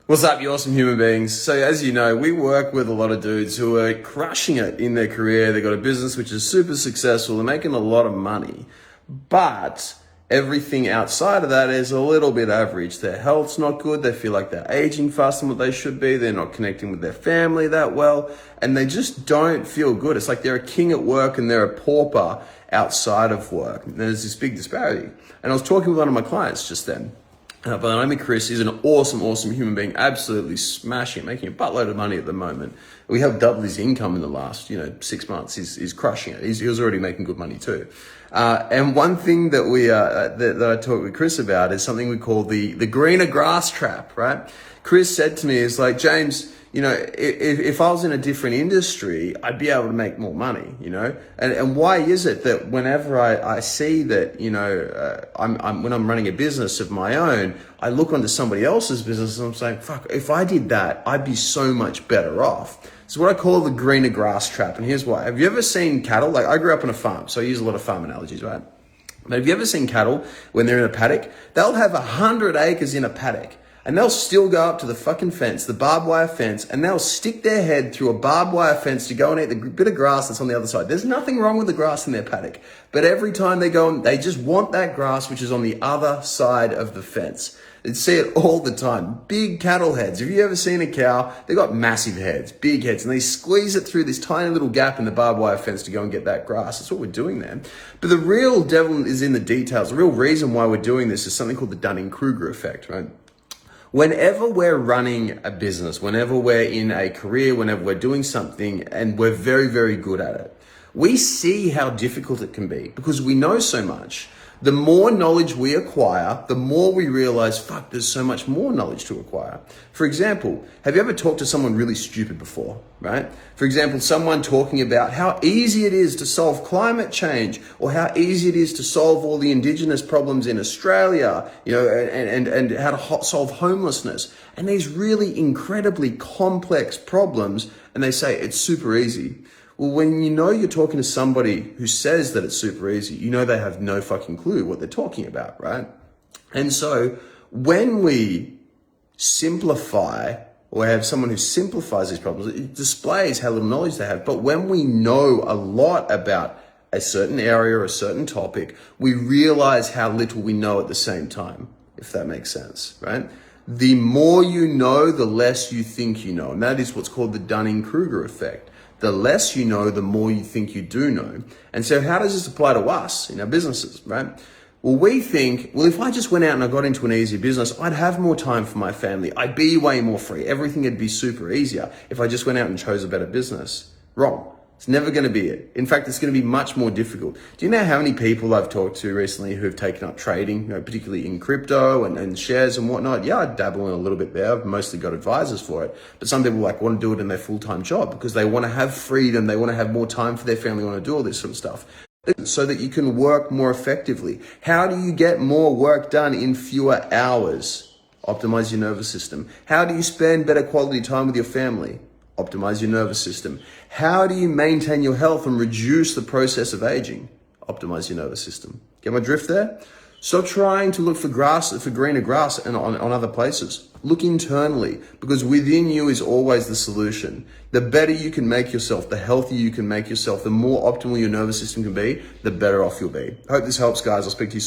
What's up, you awesome human beings? So as you know, we work with a lot of dudes who are crushing it in their career. They've got a business which is super successful. They're making a lot of money, but everything outside of that is a little bit average. Their health's not good. They feel like they're aging faster than what they should be. They're not connecting with their family that well, and they just don't feel good. It's like they're a king at work and they're a pauper outside of work. And there's this big disparity. And I was talking with one of my clients just then. But I mean, Chris is an awesome human being, absolutely smashing it, making a buttload of money at the moment. We have doubled his income in the last, 6 months. He's crushing it. He was already making good money too. And one thing that that I talked with Chris about is something we call the greener grass trap, right? Chris said to me, "Is like, James, if I was in a different industry, I'd be able to make more money, And why is it that whenever I see that, when I'm running a business of my own, I look onto somebody else's business and I'm saying, fuck, if I did that, I'd be so much better off." It's what I call the greener grass trap. And here's why. Have you ever seen cattle? Like, I grew up on a farm, so I use a lot of farm analogies, right? But have you ever seen cattle when they're in a paddock? They'll have 100 acres in a paddock. And they'll still go up to the fucking fence, the barbed wire fence, and they'll stick their head through a barbed wire fence to go and eat the bit of grass that's on the other side. There's nothing wrong with the grass in their paddock. But every time they go, they just want that grass which is on the other side of the fence. You see it all the time. Big cattle heads. Have you ever seen a cow? They've got massive heads, big heads, and they squeeze it through this tiny little gap in the barbed wire fence to go and get that grass. That's what we're doing there. But the real devil is in the details. The real reason why we're doing this is something called the Dunning-Kruger effect, right? Whenever we're running a business, whenever we're in a career, whenever we're doing something and we're very, very good at it, we see how difficult it can be because we know so much. The more knowledge we acquire, the more we realize, fuck, there's so much more knowledge to acquire. For example, have you ever talked to someone really stupid before, right? For example, someone talking about how easy it is to solve climate change or how easy it is to solve all the indigenous problems in Australia, and how to solve homelessness and these really incredibly complex problems. And they say it's super easy. Well, when you're talking to somebody who says that it's super easy, they have no fucking clue what they're talking about, right? And so when we simplify or have someone who simplifies these problems, it displays how little knowledge they have. But when we know a lot about a certain area or a certain topic, we realize how little we know at the same time, if that makes sense, right? The more you know, the less you think you know. And that is what's called the Dunning-Kruger effect. The less you know, the more you think you do know. And so how does this apply to us in our businesses, right? Well, we think, if I just went out and I got into an easier business, I'd have more time for my family. I'd be way more free. Everything would be super easier if I just went out and chose a better business. Wrong. It's never going to be it. In fact, it's going to be much more difficult. Do you know how many people I've talked to recently who have taken up trading, particularly in crypto and shares and whatnot? Yeah, I dabble in a little bit there. I've mostly got advisors for it. But some people want to do it in their full-time job because they want to have freedom. They want to have more time for their family, want to do all this sort of stuff so that you can work more effectively. How do you get more work done in fewer hours? Optimize your nervous system. How do you spend better quality time with your family? Optimize your nervous system. How do you maintain your health and reduce the process of aging? Optimize your nervous system. Get my drift there? Stop trying to look for greener grass and on other places. Look internally, because within you is always the solution. The better you can make yourself, the healthier you can make yourself, the more optimal your nervous system can be, the better off you'll be. I hope this helps, guys. I'll speak to you soon.